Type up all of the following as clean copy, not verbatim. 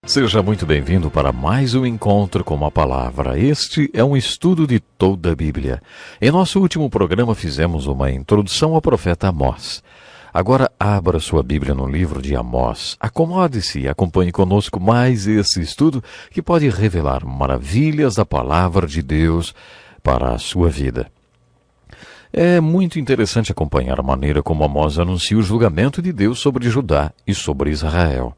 Seja muito bem-vindo para mais um encontro com a palavra. Este é um estudo de toda a Bíblia. Em nosso último programa fizemos uma introdução ao profeta Amós. Agora abra sua Bíblia no livro de Amós. Acomode-se e acompanhe conosco mais esse estudo que pode revelar maravilhas da palavra de Deus para a sua vida. É muito interessante acompanhar a maneira como Amós anuncia o julgamento de Deus sobre Judá e sobre Israel.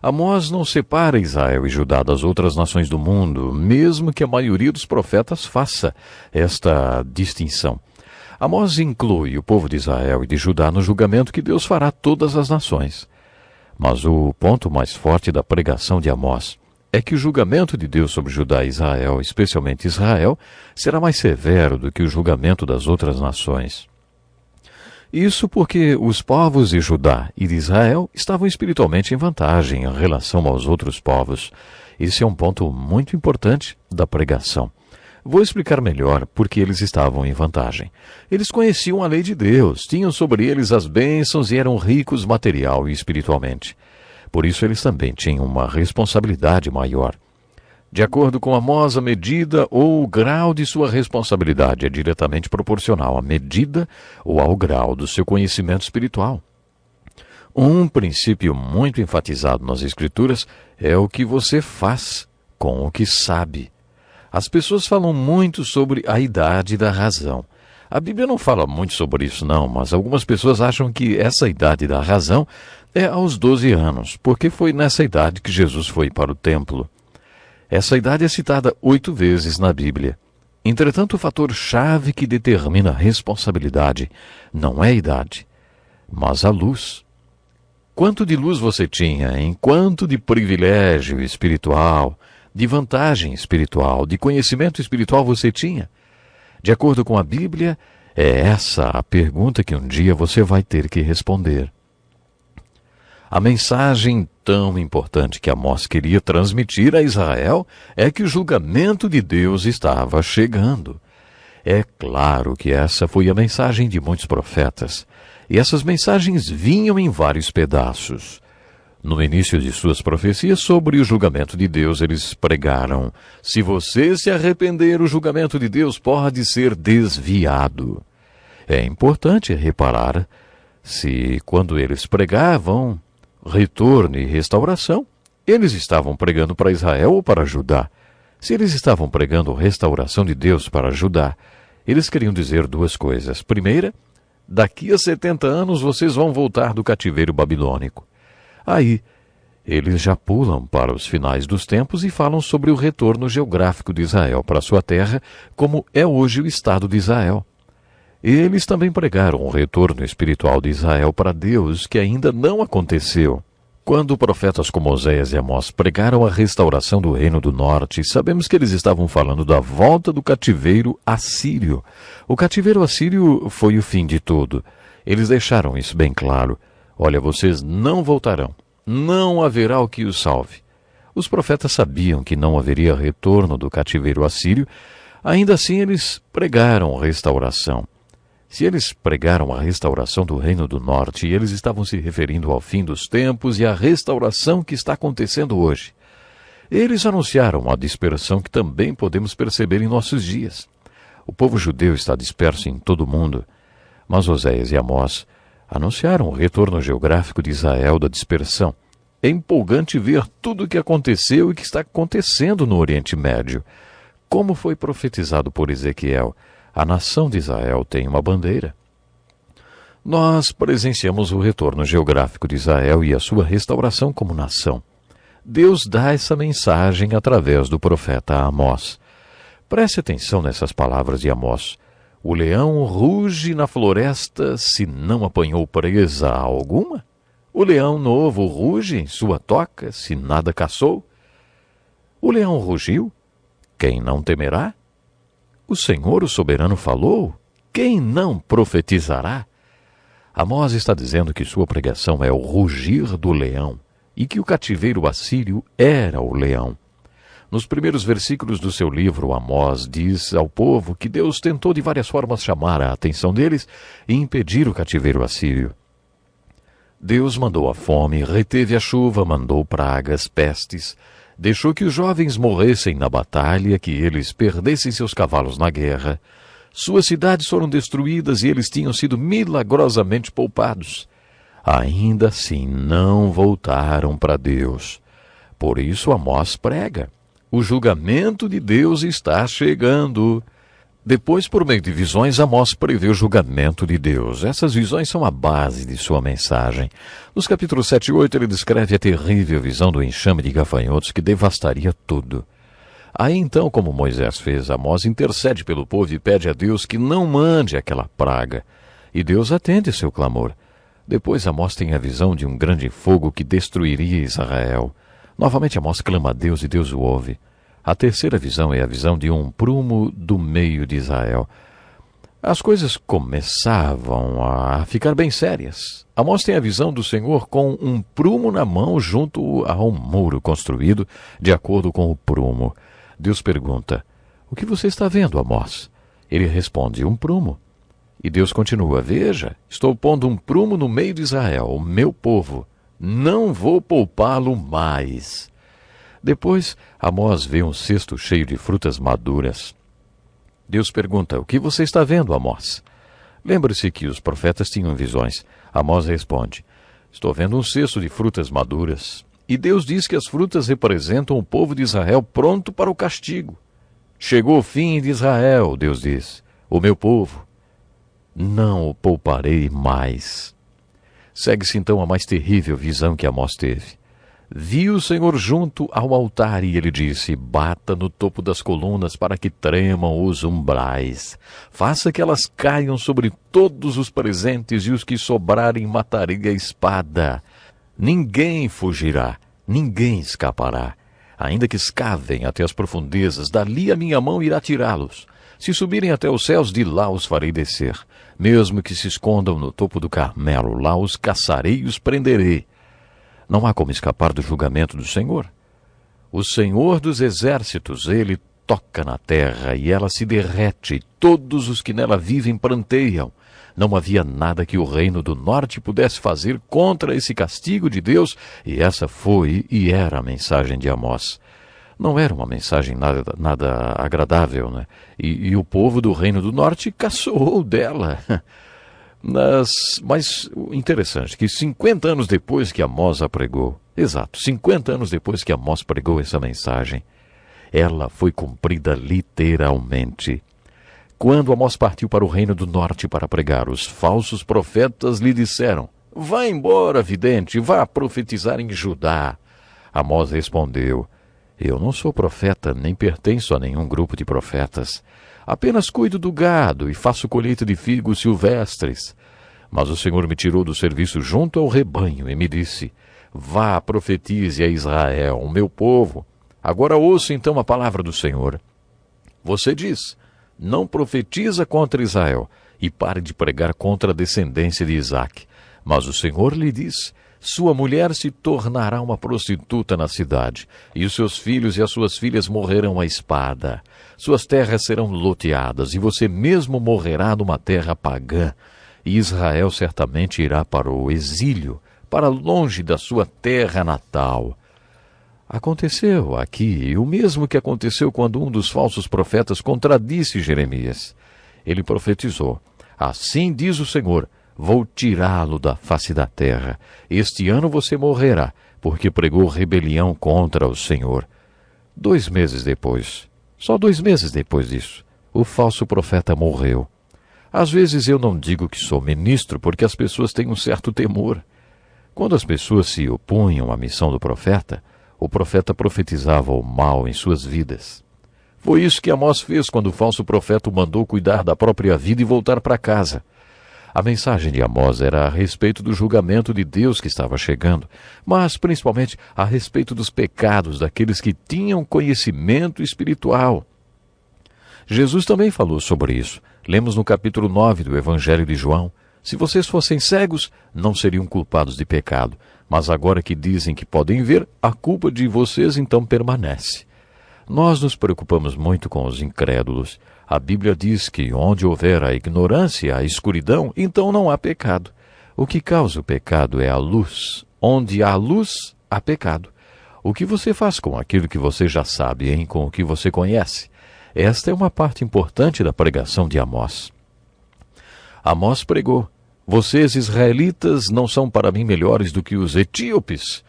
Amós não separa Israel e Judá das outras nações do mundo, mesmo que a maioria dos profetas faça esta distinção. Amós inclui o povo de Israel e de Judá no julgamento que Deus fará a todas as nações. Mas o ponto mais forte da pregação de Amós é que o julgamento de Deus sobre Judá e Israel, especialmente Israel, será mais severo do que o julgamento das outras nações. Isso porque os povos de Judá e de Israel estavam espiritualmente em vantagem em relação aos outros povos. Esse é um ponto muito importante da pregação. Vou explicar melhor por que eles estavam em vantagem. Eles conheciam a lei de Deus, tinham sobre eles as bênçãos e eram ricos material e espiritualmente. Por isso eles também tinham uma responsabilidade maior. De acordo com Amós, a medida ou o grau de sua responsabilidade é diretamente proporcional à medida ou ao grau do seu conhecimento espiritual. Um princípio muito enfatizado nas Escrituras é o que você faz com o que sabe. As pessoas falam muito sobre a idade da razão. A Bíblia não fala muito sobre isso não, mas algumas pessoas acham que essa idade da razão é aos 12 anos, porque foi nessa idade que Jesus foi para o templo. Essa idade é citada 8 vezes na Bíblia. Entretanto, o fator-chave que determina a responsabilidade não é a idade, mas a luz. Quanto de luz você tinha, em quanto de privilégio espiritual, de vantagem espiritual, de conhecimento espiritual você tinha? De acordo com a Bíblia, é essa a pergunta que um dia você vai ter que responder. A mensagem tão importante que Amós queria transmitir a Israel é que o julgamento de Deus estava chegando. É claro que essa foi a mensagem de muitos profetas, e essas mensagens vinham em vários pedaços. No início de suas profecias sobre o julgamento de Deus, eles pregaram: se você se arrepender, o julgamento de Deus pode ser desviado. É importante reparar se, quando eles pregavam retorno e restauração, eles estavam pregando para Israel ou para Judá. Se eles estavam pregando restauração de Deus para Judá, eles queriam dizer duas coisas. Primeira, daqui a 70 anos vocês vão voltar do cativeiro babilônico. Aí, eles já pulam para os finais dos tempos e falam sobre o retorno geográfico de Israel para sua terra, como é hoje o Estado de Israel. Eles também pregaram o retorno espiritual de Israel para Deus, que ainda não aconteceu. Quando profetas como Oséias e Amós pregaram a restauração do Reino do Norte, sabemos que eles estavam falando da volta do cativeiro assírio. O cativeiro assírio foi o fim de tudo. Eles deixaram isso bem claro. Olha, vocês não voltarão. Não haverá o que os salve. Os profetas sabiam que não haveria retorno do cativeiro assírio. Ainda assim, eles pregaram restauração. Se eles pregaram a restauração do Reino do Norte, eles estavam se referindo ao fim dos tempos e à restauração que está acontecendo hoje. Eles anunciaram a dispersão que também podemos perceber em nossos dias. O povo judeu está disperso em todo o mundo, mas Oséias e Amós anunciaram o retorno geográfico de Israel da dispersão. É empolgante ver tudo o que aconteceu e que está acontecendo no Oriente Médio. Como foi profetizado por Ezequiel, a nação de Israel tem uma bandeira. Nós presenciamos o retorno geográfico de Israel e a sua restauração como nação. Deus dá essa mensagem através do profeta Amós. Preste atenção nessas palavras de Amós. O leão ruge na floresta se não apanhou presa alguma? O leão novo ruge em sua toca se nada caçou? O leão rugiu? Quem não temerá? O Senhor, o soberano, falou? Quem não profetizará? Amós está dizendo que sua pregação é o rugir do leão e que o cativeiro assírio era o leão. Nos primeiros versículos do seu livro, Amós diz ao povo que Deus tentou de várias formas chamar a atenção deles e impedir o cativeiro assírio. Deus mandou a fome, reteve a chuva, mandou pragas, pestes, deixou que os jovens morressem na batalha, que eles perdessem seus cavalos na guerra. Suas cidades foram destruídas e eles tinham sido milagrosamente poupados. Ainda assim não voltaram para Deus. Por isso Amós prega: o julgamento de Deus está chegando. Depois, por meio de visões, Amós prevê o julgamento de Deus. Essas visões são a base de sua mensagem. Nos capítulos 7 e 8, ele descreve a terrível visão do enxame de gafanhotos que devastaria tudo. Aí então, como Moisés fez, Amós intercede pelo povo e pede a Deus que não mande aquela praga. E Deus atende seu clamor. Depois Amós tem a visão de um grande fogo que destruiria Israel. Novamente Amós clama a Deus e Deus o ouve. A terceira visão é a visão de um prumo do meio de Israel. As coisas começavam a ficar bem sérias. Amós tem a visão do Senhor com um prumo na mão junto a um muro construído de acordo com o prumo. Deus pergunta: o que você está vendo, Amós? Ele responde: um prumo. E Deus continua: veja, estou pondo um prumo no meio de Israel, o meu povo. Não vou poupá-lo mais. Depois, Amós vê um cesto cheio de frutas maduras. Deus pergunta: o que você está vendo, Amós? Lembre-se que os profetas tinham visões. Amós responde: estou vendo um cesto de frutas maduras. E Deus diz que as frutas representam o povo de Israel pronto para o castigo. Chegou o fim de Israel, Deus diz, o meu povo. Não o pouparei mais. Segue-se então a mais terrível visão que Amós teve. Viu o Senhor junto ao altar e ele disse: bata no topo das colunas para que tremam os umbrais. Faça que elas caiam sobre todos os presentes e os que sobrarem matarei a espada. Ninguém fugirá, ninguém escapará. Ainda que escavem até as profundezas, dali a minha mão irá tirá-los. Se subirem até os céus, de lá os farei descer. Mesmo que se escondam no topo do Carmelo, lá os caçarei e os prenderei. Não há como escapar do julgamento do Senhor. O Senhor dos exércitos, ele toca na terra e ela se derrete, e todos os que nela vivem pranteiam. Não havia nada que o reino do norte pudesse fazer contra esse castigo de Deus, e essa foi e era a mensagem de Amós. Não era uma mensagem nada agradável, né? E o povo do reino do norte caçoou dela. Mas o interessante é que 50 anos depois que Amós a pregou, 50 anos depois que Amós pregou essa mensagem, ela foi cumprida literalmente. Quando Amós partiu para o reino do norte para pregar, os falsos profetas lhe disseram: vá embora, vidente, vá profetizar em Judá. Amós respondeu: eu não sou profeta, nem pertenço a nenhum grupo de profetas. Apenas cuido do gado e faço colheita de figos silvestres. Mas o Senhor me tirou do serviço junto ao rebanho e me disse: vá, profetize a Israel, o meu povo. Agora ouça então a palavra do Senhor. Você diz: não profetiza contra Israel e pare de pregar contra a descendência de Isaque. Mas o Senhor lhe diz: sua mulher se tornará uma prostituta na cidade, e os seus filhos e as suas filhas morrerão à espada. Suas terras serão loteadas, e você mesmo morrerá numa terra pagã. E Israel certamente irá para o exílio, para longe da sua terra natal. Aconteceu aqui o mesmo que aconteceu quando um dos falsos profetas contradisse Jeremias. Ele profetizou: assim diz o Senhor, vou tirá-lo da face da terra. Este ano você morrerá, porque pregou rebelião contra o Senhor. 2 meses depois, só 2 meses depois disso, o falso profeta morreu. Às vezes eu não digo que sou ministro porque as pessoas têm um certo temor. Quando as pessoas se opunham à missão do profeta, o profeta profetizava o mal em suas vidas. Foi isso que Amós fez quando o falso profeta o mandou cuidar da própria vida e voltar para casa. A mensagem de Amós era a respeito do julgamento de Deus que estava chegando, mas principalmente a respeito dos pecados daqueles que tinham conhecimento espiritual. Jesus também falou sobre isso. Lemos no capítulo 9 do Evangelho de João: se vocês fossem cegos, não seriam culpados de pecado, mas agora que dizem que podem ver, a culpa de vocês então permanece. Nós nos preocupamos muito com os incrédulos. A Bíblia diz que onde houver a ignorância, a escuridão, então não há pecado. O que causa o pecado é a luz. Onde há luz, há pecado. O que você faz com aquilo que você já sabe, hein? Com o que você conhece? Esta é uma parte importante da pregação de Amós. Amós pregou: vocês, israelitas, não são para mim melhores do que os etíopes?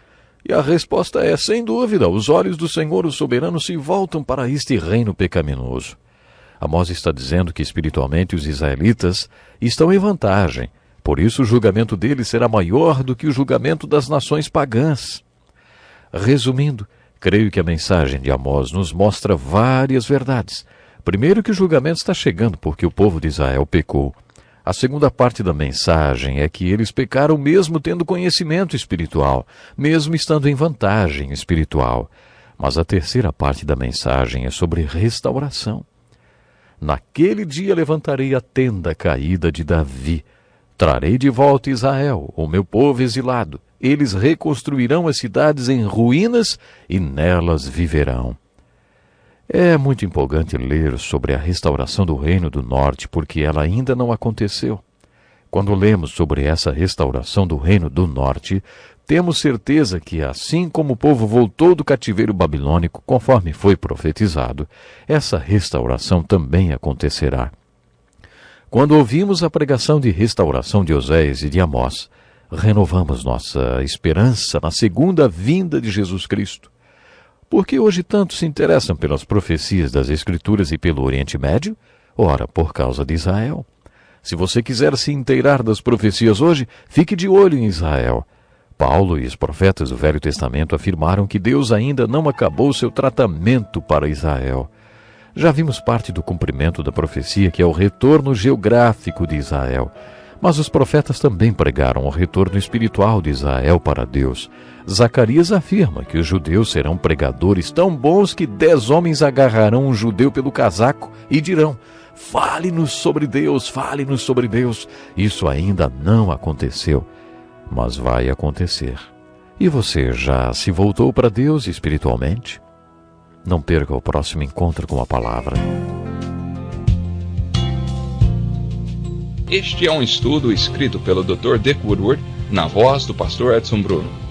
E a resposta é, sem dúvida, os olhos do Senhor, o soberano, se voltam para este reino pecaminoso. Amós está dizendo que espiritualmente os israelitas estão em vantagem. Por isso o julgamento deles será maior do que o julgamento das nações pagãs. Resumindo, creio que a mensagem de Amós nos mostra várias verdades. Primeiro, que o julgamento está chegando porque o povo de Israel pecou. A segunda parte da mensagem é que eles pecaram mesmo tendo conhecimento espiritual, mesmo estando em vantagem espiritual. Mas a terceira parte da mensagem é sobre restauração. Naquele dia levantarei a tenda caída de Davi. Trarei de volta Israel, o meu povo exilado. Eles reconstruirão as cidades em ruínas e nelas viverão. É muito empolgante ler sobre a restauração do Reino do Norte, porque ela ainda não aconteceu. Quando lemos sobre essa restauração do Reino do Norte, temos certeza que, assim como o povo voltou do cativeiro babilônico, conforme foi profetizado, essa restauração também acontecerá. Quando ouvimos a pregação de restauração de Oséias e de Amós, renovamos nossa esperança na segunda vinda de Jesus Cristo. Por que hoje tantos se interessam pelas profecias das Escrituras e pelo Oriente Médio? Ora, por causa de Israel. Se você quiser se inteirar das profecias hoje, fique de olho em Israel. Paulo e os profetas do Velho Testamento afirmaram que Deus ainda não acabou seu tratamento para Israel. Já vimos parte do cumprimento da profecia, que é o retorno geográfico de Israel. Mas os profetas também pregaram o retorno espiritual de Israel para Deus. Zacarias afirma que os judeus serão pregadores tão bons que 10 homens agarrarão um judeu pelo casaco e dirão: fale-nos sobre Deus, fale-nos sobre Deus. Isso ainda não aconteceu, mas vai acontecer. E você já se voltou para Deus espiritualmente? Não perca o próximo encontro com a palavra. Este é um estudo escrito pelo Dr. Dick Woodward, na voz do pastor Edson Bruno.